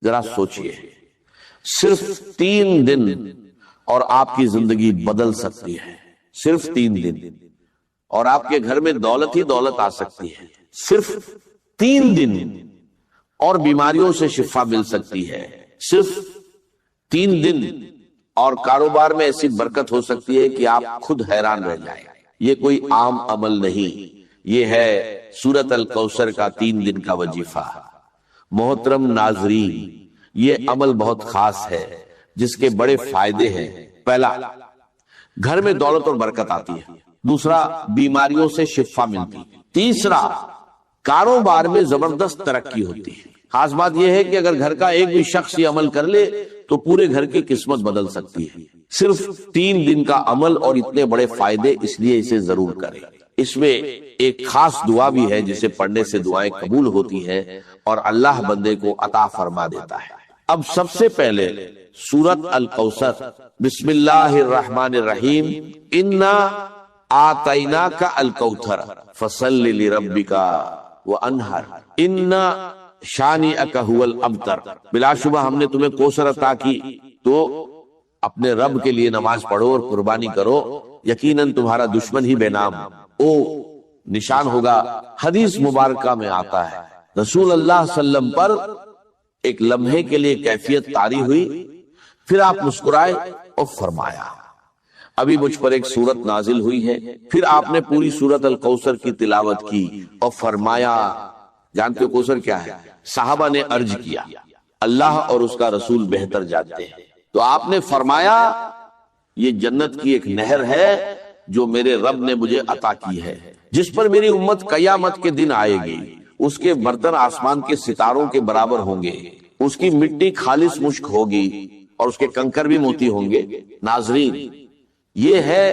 ذرا سوچئے، صرف 3 دن اور آپ کی زندگی بدل سکتی ہے، صرف 3 دن، اور آپ کے گھر میں دولت ہی دولت آ سکتی ہے، صرف 3 دن، اور بیماریوں سے شفا مل سکتی ہے، صرف 3 دن، اور کاروبار میں ایسی برکت ہو سکتی ہے کہ آپ خود حیران رہ جائیں۔ یہ کوئی عام عمل نہیں، یہ ہے سورۃ الکوثر کا 3 دن کا وظیفہ۔ محترم ناظرین، یہ عمل بہت خاص ہے جس کے بڑے فائدے ہیں۔ پہلا، گھر میں دولت اور برکت آتی ہے۔ دوسرا، بیماریوں سے شفا ملتی ہے۔ تیسرا، کاروبار میں زبردست ترقی ہوتی ہے۔ خاص بات یہ ہے کہ اگر گھر کا ایک بھی شخص یہ عمل کر لے تو پورے گھر کی قسمت بدل سکتی ہے۔ صرف 3 دن کا عمل اور اتنے بڑے فائدے، اس لیے اسے ضرور کریں۔ اس میں ایک خاص دعا بھی ہے جسے پڑھنے سے دعائیں قبول ہوتی ہیں اور اللہ بندے کو عطا فرما دیتا ہے۔ اب سب سے پہلے سورۃ الکوثر، بسم اللہ الرحمن الرحیم، انا آتیناک الکوثر فصل لربک وانحر ان شانئک هو الابتر۔ بلا شبہ ہم نے تمہیں کوثر عطا کی، تو اپنے رب کے لیے نماز پڑھو اور قربانی کرو، یقیناً تمہارا دشمن ہی بے نام او نشان ہوگا۔ حدیث مبارکہ میں آتا ہے رسول اللہ صلی اللہ علیہ وسلم پر ایک لمحے کے لیے کیفیت طاری ہوئی، پھر آپ مسکرائے اور فرمایا ابھی مجھ پر ایک سورت نازل ہوئی ہے۔ پھر آپ نے پوری سورت الکوثر کی تلاوت کی اور فرمایا، جانتے ہو کوثر کیا ہے؟ صحابہ نے عرض کیا اللہ اور اس کا رسول بہتر جانتے ہیں۔ تو آپ نے فرمایا یہ جنت کی ایک نہر ہے جو میرے رب نے مجھے عطا کی ہے، جس پر میری امت قیامت کے دن آئے گی، اس کے برتن آسمان کے ستاروں کے برابر ہوں گے، اس کی مٹی خالص مشک ہوگی اور اس کے کنکر بھی موتی ہوں گے۔ ناظرین، یہ ہے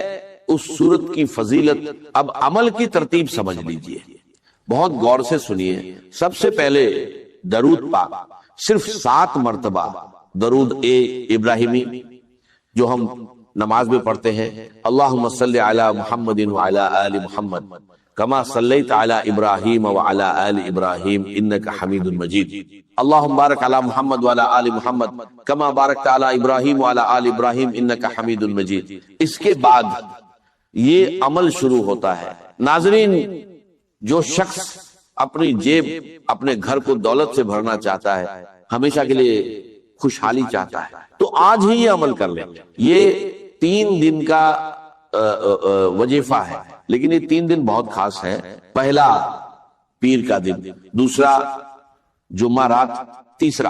اس سورت کی فضیلت۔ اب عمل کی ترتیب سمجھ لیجئے، بہت غور سے سنیے۔ سب سے پہلے درود پاک، صرف 7 مرتبہ درود ابراہیمی جو ہم نماز میں پڑھتے ہیں، اللہم صلی علی محمد وعلی آل محمد کما صلیت علی ابراہیم وعلی آل ابراہیم انک حمید مجید، اللہم بارک علی محمد وعلی آل محمد کما بارکت علی ابراہیم وعلی آل ابراہیم انک حمید مجید۔ اس کے بعد یہ عمل شروع ہوتا ہے۔ ناظرین، جو شخص اپنی جیب، اپنے گھر کو دولت سے بھرنا چاہتا ہے، ہمیشہ کے لیے خوشحالی چاہتا ہے، تو آج ہی یہ عمل کر لیں۔ یہ 3 دن کا وظیفہ ہے، لیکن یہ 3 دن بہت خاص ہے۔ پہلا پیر کا دن، دوسرا جمعہ رات، تیسرا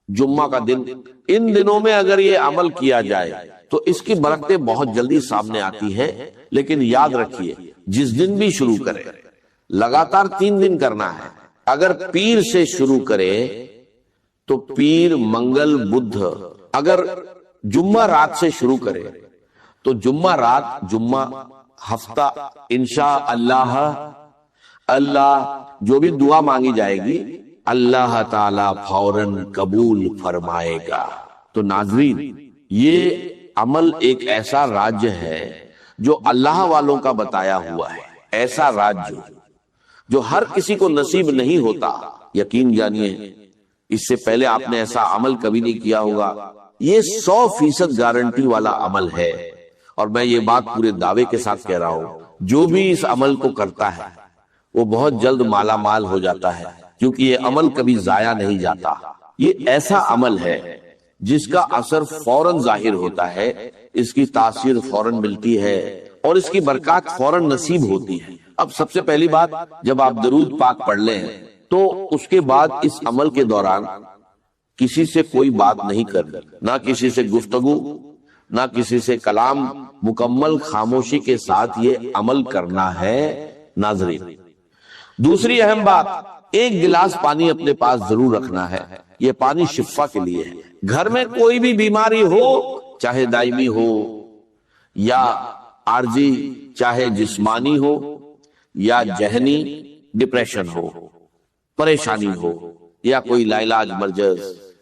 جمعہ کا دن۔ ان دنوں میں اگر یہ عمل کیا جائے تو اس کی برکتیں بہت جلدی سامنے آتی ہیں۔ لیکن یاد رکھیے، جس دن بھی شروع کرے، لگاتار 3 دن کرنا ہے۔ اگر پیر سے شروع کرے تو پیر، منگل، بدھ۔ اگر جمعہ رات سے شروع کرے تو جمعہ رات، جمعہ، ہفتہ، انشاءاللہ اللہ جو بھی دعا مانگی جائے گی اللہ تعالی فوراً قبول فرمائے گا۔ تو ناظرین، یہ عمل ایک ایسا راج ہے جو اللہ والوں کا بتایا ہوا ہے، ایسا راج جو ہر کسی کو نصیب نہیں ہوتا۔ یقین جانیے، اس سے پہلے آپ نے ایسا عمل کبھی نہیں کیا ہوگا۔ یہ 100% گارنٹی والا عمل ہے، اور میں یہ بات پورے دعوے کے ساتھ کہہ رہا ہوں، جو بھی اس عمل کو کرتا ہے وہ بہت جلد مالا مال ہو جاتا ہے، کیونکہ یہ عمل کبھی ضائع نہیں جاتا۔ یہ ایسا عمل ہے جس کا اثر فوراً ظاہر ہوتا ہے، اس کی تاثیر فوراً ملتی ہے، اور اس کی برکات فوراً نصیب ہوتی ہے۔ اب سب سے پہلی بات، جب آپ درود پاک پڑھ لیں تو اس کے بعد اس عمل کے دوران کسی سے کوئی بات نہیں کرنی، نہ کسی سے گفتگو، نہ کسی سے کلام، مکمل خاموشی کے ساتھ یہ عمل کرنا ہے۔ ناظرین، دوسری اہم بات، ایک گلاس پانی اپنے پاس ضرور رکھنا ہے۔ یہ پانی شفا کے لیے ہے۔ گھر میں کوئی بھی بیماری ہو، چاہے دائمی ہو یا عارضی، چاہے جسمانی ہو یا ذہنی، ڈپریشن ہو، پریشانی ہو یا کوئی لاعلاج مرض،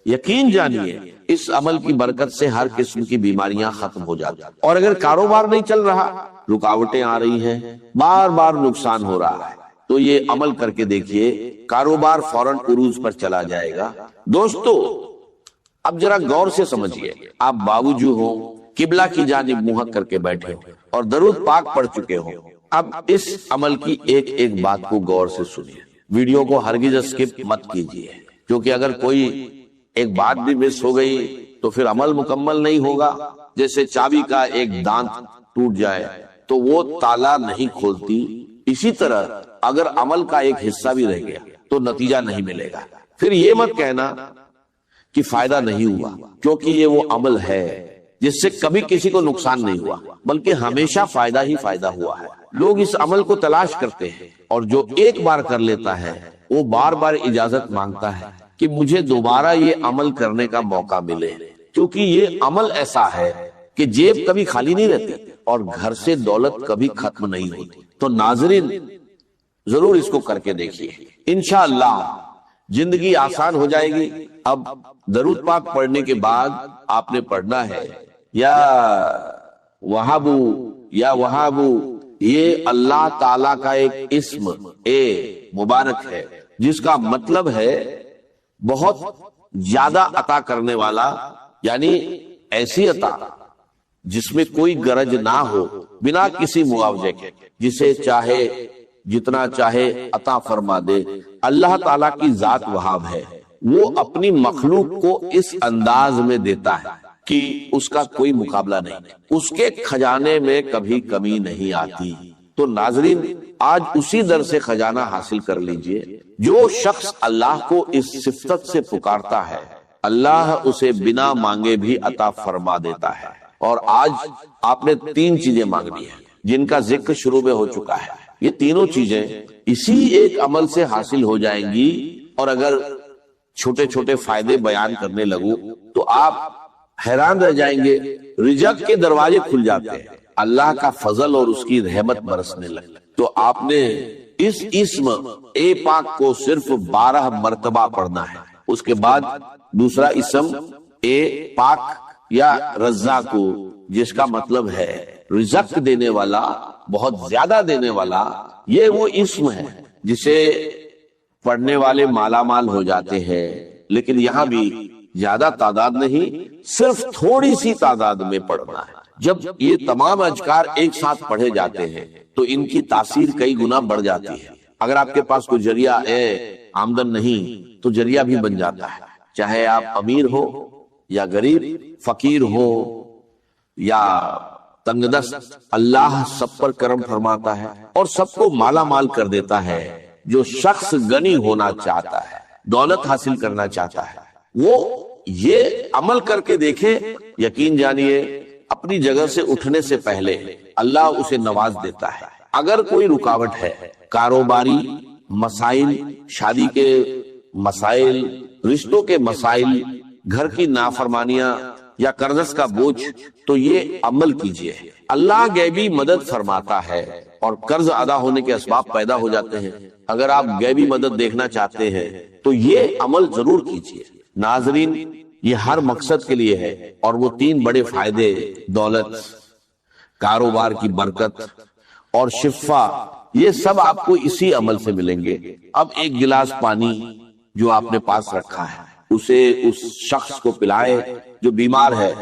یقین جانیے اس عمل کی برکت سے ہر قسم کی بیماریاں ختم ہو جاتی ہیں۔ اور اگر کاروبار نہیں چل رہا، رکاوٹیں آ رہی ہیں، بار بار نقصان ہو رہا ہے، تو یہ عمل کر کے دیکھیے، کاروبار فوراً عروج پر چلا جائے گا۔ دوستو اب ذرا غور سے سمجھیے، آپ باوجود ہو قبلہ کی جانب منہ کر کے بیٹھے ہو اور درود پاک پڑھ چکے ہو، اب اس عمل کی ایک ایک بات کو غور سے سنیے، ویڈیو کو ہرگز اسکپ مت کیجیے، کیونکہ اگر کوئی ایک بات بھی مس ہو گئی تو پھر عمل مکمل نہیں ہوگا۔ جیسے چابی کا ایک دانت ٹوٹ جائے تو وہ تالا نہیں کھولتی، اسی طرح اگر عمل کا ایک حصہ بھی رہ گیا تو نتیجہ نہیں ملے گا۔ پھر یہ مت کہنا کہ فائدہ نہیں ہوا، کیونکہ یہ وہ عمل ہے جس سے کبھی کسی کو نقصان نہیں ہوا، بلکہ ہمیشہ فائدہ ہی فائدہ ہوا ہے۔ لوگ اس عمل کو تلاش کرتے ہیں، اور جو ایک بار کر لیتا ہے وہ بار بار اجازت مانگتا ہے کہ مجھے دوبارہ یہ عمل کرنے کا موقع ملے، کیونکہ یہ عمل ایسا ہے کہ جیب کبھی خالی نہیں رہتی اور گھر سے دولت کبھی ختم نہیں ہوتی۔ تو ناظرین ضرور اس کو کر کے دیکھیے، انشاءاللہ زندگی آسان ہو جائے گی۔ اب درود پاک پڑھنے کے بعد آپ نے پڑھنا ہے یا وہابو یا وہابو، یہ اللہ تعالیٰ کا ایک اسم مبارک ہے جس کا مطلب ہے بہت زیادہ عطا کرنے والا، یعنی ایسی عطا جس میں کوئی غرض نہ ہو، بنا کسی معاوضے کے، جسے چاہے جتنا چاہے عطا فرما دے۔ اللہ تعالیٰ کی ذات وہاب ہے، وہ اپنی مخلوق کو اس انداز میں دیتا ہے کہ اس کا کوئی مقابلہ نہیں، اس کے خزانے میں کبھی کمی نہیں آتی۔ تو ناظرین آج اسی در سے خزانہ حاصل کر لیجئے۔ جو شخص اللہ کو اس صفت سے پکارتا ہے، اللہ اسے بنا مانگے بھی عطا فرما دیتا ہے۔ اور آج آپ نے 3 چیزیں مانگنی ہیں جن کا ذکر شروع میں ہو چکا ہے، یہ تینوں چیزیں اسی ایک عمل سے حاصل ہو جائیں گی۔ اور اگر چھوٹے چھوٹے فائدے بیان کرنے لگوں تو آپ حیران رہ جائیں گے، رزق کے دروازے کھل جاتے ہیں، اللہ کا فضل اور اس کی رحمت برسنے لگے۔ تو آپ نے اس اسم پاک کو صرف 12 مرتبہ پڑھنا ہے۔ اس کے بعد دوسرا اسم پاک یا رزاق، جس کا مطلب ہے رزق دینے والا، بہت زیادہ دینے والا۔ یہ وہ اسم ہے جسے پڑھنے والے مالا مال ہو جاتے ہیں، لیکن یہاں بھی زیادہ تعداد نہیں، صرف تھوڑی سی تعداد میں پڑھنا ہے۔ جب یہ تمام اذکار ایک ساتھ پڑھے جاتے ہیں تو ان کی تاثیر کئی گنا بڑھ جاتی ہے۔ اگر آپ کے پاس کوئی ذریعہ آمدن نہیں تو ذریعہ بھی بن جاتا ہے، چاہے آپ امیر ہو یا غریب، فقیر ہو یا تنگ دست، اللہ سب پر کرم فرماتا ہے اور سب کو مالا مال کر دیتا ہے۔ جو شخص غنی ہونا چاہتا ہے، دولت حاصل کرنا چاہتا ہے، وہ یہ عمل کر کے دیکھے، یقین جانیے اپنی جگہ سے اٹھنے سے پہلے اللہ اسے نواز دیتا ہے۔ اگر کوئی رکاوٹ ہے، کاروباری مسائل، شادی کے مسائل، رشتوں کے مسائل، گھر کی نافرمانیاں یا قرض کا بوجھ، تو یہ عمل کیجئے۔ اللہ غیبی مدد فرماتا ہے اور قرض ادا ہونے کے اسباب پیدا ہو جاتے ہیں۔ اگر آپ غیبی مدد دیکھنا چاہتے ہیں تو یہ عمل ضرور کیجئے۔ ناظرین یہ ہر مقصد کے لیے ہے، اور وہ 3 بڑے فائدے، دولت، کاروبار کی برکت اور شفا، یہ سب آپ کو اسی عمل سے ملیں گے۔ اب ایک گلاس پانی جو آپ نے پاس رکھا ہے، اسے اس شخص کو پلائے جو بیمار ہے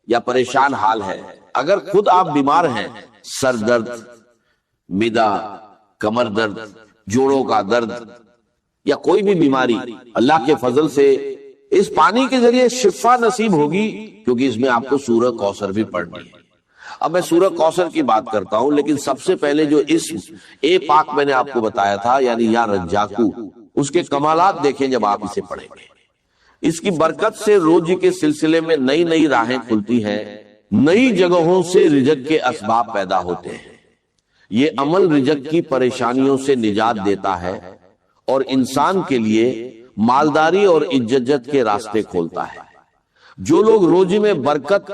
یا پریشان حال ہے۔ اگر خود آپ بیمار ہیں، سر درد، معدہ، کمر درد، جوڑوں کا درد یا کوئی بھی بیماری، اللہ کے فضل سے اس پانی کے ذریعے شفا نصیب ہوگی، کیونکہ اس میں آپ کو سورہ کوثر بھی پڑھنی ہے۔ اب میں سورہ کوثر کی بات کرتا ہوں، لیکن سب سے پہلے جو اسم پاک میں نے آپ کو بتایا تھا، یعنی یا رجاکو، اس کے کمالات دیکھیں جب آپ اسے پڑھیں گے۔ اس کی برکت سے روزی کے سلسلے میں نئی نئی راہیں کھلتی ہیں، نئی جگہوں سے رزق کے اسباب پیدا ہوتے ہیں۔ یہ عمل رزق کی پریشانیوں سے نجات دیتا ہے اور انسان کے لیے مالداری اور عزت کے راستے کھولتا ہے۔ جو لوگ روزی میں برکت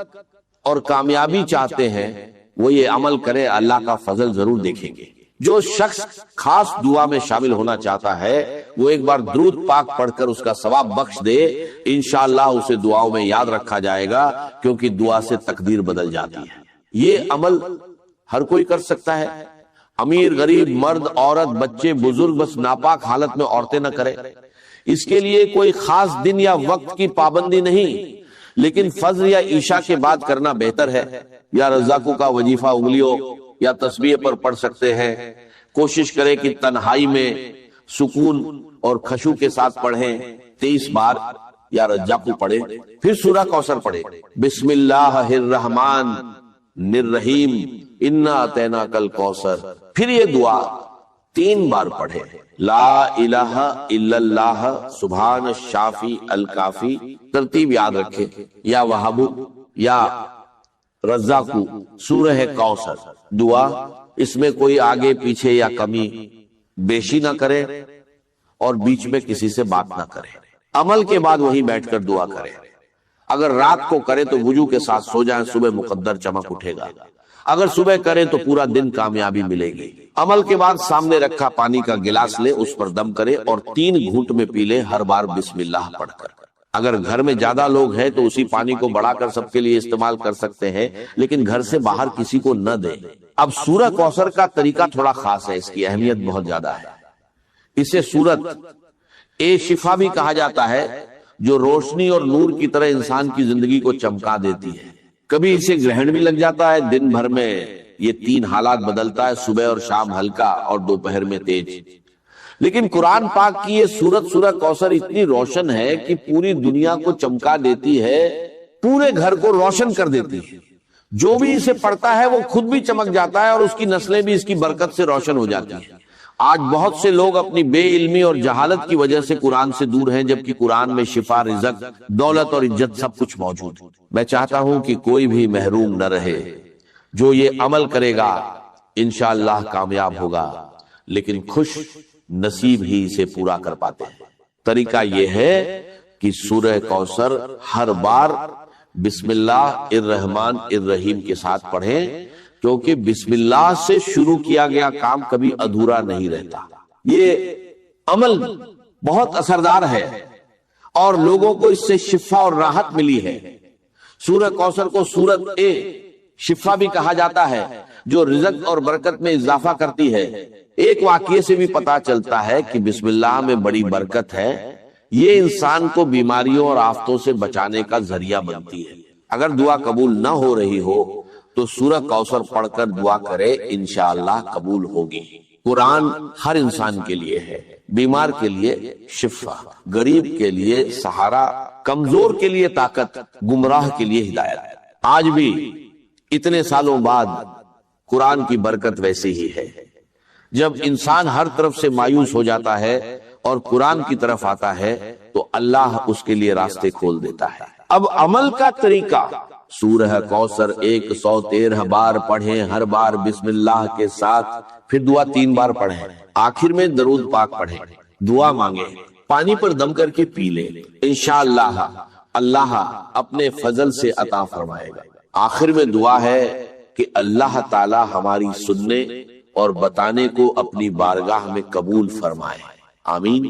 اور کامیابی چاہتے ہیں وہ یہ عمل کرے، اللہ کا فضل ضرور دیکھیں گے۔ جو شخص خاص دعا میں شامل ہونا چاہتا ہے وہ ایک بار درود پاک پڑھ کر اس کا ثواب بخش دے، انشاءاللہ اسے دعاؤں میں یاد رکھا جائے گا، کیونکہ دعا سے تقدیر بدل جاتی ہے۔ یہ عمل ہر کوئی کر سکتا ہے، امیر غریب مرد عورت بچے بزرگ بس ناپاک حالت میں عورتیں نہ کریں. اس کے لیے کوئی خاص دن یا وقت کی پابندی نہیں، لیکن فجر یا عشاء کے بعد کرنا بہتر ہے. یا رزاقوں کا وظیفہ انگلیوں یا تسبیح پر پڑھ سکتے ہیں. کوشش کریں کہ تنہائی میں سکون اور خشوع کے ساتھ پڑھیں. 23 بار یا رزاقو پڑھیں. پھر سورہ کوثر پڑھیں. بسم اللہ الرحمن الرحیم انا اعطیناک الکوثر. پھر یہ دعا 3 بار پڑھیں. لا الہ الا اللہ سبحان الشافی الکافی. ترتیب یاد رکھیں، یا وہاب یا رزاقو سورہ کوثر. دعا اس میں کوئی آگے پیچھے یا کمی بیشی نہ کرے اور بیچ میں کسی سے بات نہ کرے. عمل کے بعد وہیں بیٹھ کر دعا کرے. اگر رات کو کرے تو وضو کے ساتھ سو جائیں، صبح مقدر چمک اٹھے گا. اگر صبح کریں تو پورا دن کامیابی ملے گی. عمل کے بعد سامنے رکھا پانی کا گلاس لے، اس پر دم کرے اور 3 گھونٹ میں پی لے، ہر بار بسم اللہ پڑھ کر. اگر گھر میں زیادہ لوگ ہیں تو اسی پانی کو بڑھا کر سب کے لیے استعمال کر سکتے ہیں، لیکن گھر سے باہر کسی کو نہ دیں. اب سورہ کوثر کا طریقہ تھوڑا خاص ہے، اس کی اہمیت بہت زیادہ ہے. اسے سورت شفا بھی کہا جاتا ہے، جو روشنی اور نور کی طرح انسان کی زندگی کو چمکا دیتی ہے. کبھی اسے گرہن بھی لگ جاتا ہے. دن بھر میں یہ 3 حالات بدلتا ہے، صبح اور شام ہلکا اور دوپہر میں تیز. لیکن قرآن پاک کی یہ سورت سورہ کوثر اتنی روشن ہے کہ پوری دنیا کو چمکا دیتی ہے، پورے گھر کو روشن کر دیتی ہے. جو بھی اسے پڑھتا ہے وہ خود بھی چمک جاتا ہے اور اس کی نسلیں بھی اس کی برکت سے روشن ہو جاتی ہیں. آج بہت سے لوگ اپنی بے علمی اور جہالت کی وجہ سے قرآن سے دور ہیں، جبکہ قرآن میں شفا، رزق، دولت اور عزت سب کچھ موجود ہے. میں چاہتا ہوں کہ کوئی بھی محروم نہ رہے. جو یہ عمل کرے گا انشاءاللہ کامیاب ہوگا، لیکن خوش نصیب ہی اسے پورا کر پاتے ہیں. طریقہ یہ ہے کہ سورہ کوثر ہر بار بسم اللہ الرحمن الرحیم کے ساتھ پڑھیں، کیونکہ بسم اللہ سے شروع کیا گیا کام کبھی ادھورا نہیں رہتا. یہ عمل بہت اثردار ہے اور لوگوں کو اس سے شفا اور راحت ملی ہے. سورہ کوثر کو سورت شفا بھی کہا جاتا ہے، جو رزق اور برکت میں اضافہ کرتی ہے. ایک واقعے سے بھی پتا چلتا ہے کہ بسم اللہ میں بڑی برکت ہے. یہ انسان کو بیماریوں اور آفتوں سے بچانے کا ذریعہ بنتی ہے. اگر دعا قبول نہ ہو رہی ہو تو سورہ کوثر پڑھ کر دعا کرے، انشاءاللہ قبول ہوگی. قرآن ہر انسان کے لیے ہے. بیمار کے لیے شفا، غریب کے لیے سہارا، کمزور کے لیے طاقت، گمراہ کے لیے ہدایت. آج بھی اتنے سالوں بعد قرآن کی برکت ویسے ہی ہے. جب انسان ہر طرف سے مایوس ہو جاتا ہے اور قرآن کی طرف آتا ہے تو اللہ اس کے لیے راستے کھول دیتا ہے. اب عمل کا طریقہ، سورہ کوثر 113 بار پڑھیں، ہر بار بسم اللہ کے ساتھ. پھر دعا 3 بار پڑھیں، آخر میں درود پاک پڑھیں، دعا مانگیں، پانی پر دم کر کے پی لیں. انشاءاللہ اللہ اپنے فضل سے عطا فرمائے گا. آخر میں دعا ہے کہ اللہ تعالی ہماری سننے اور بتانے کو اپنی بارگاہ میں قبول فرمائے. آمین.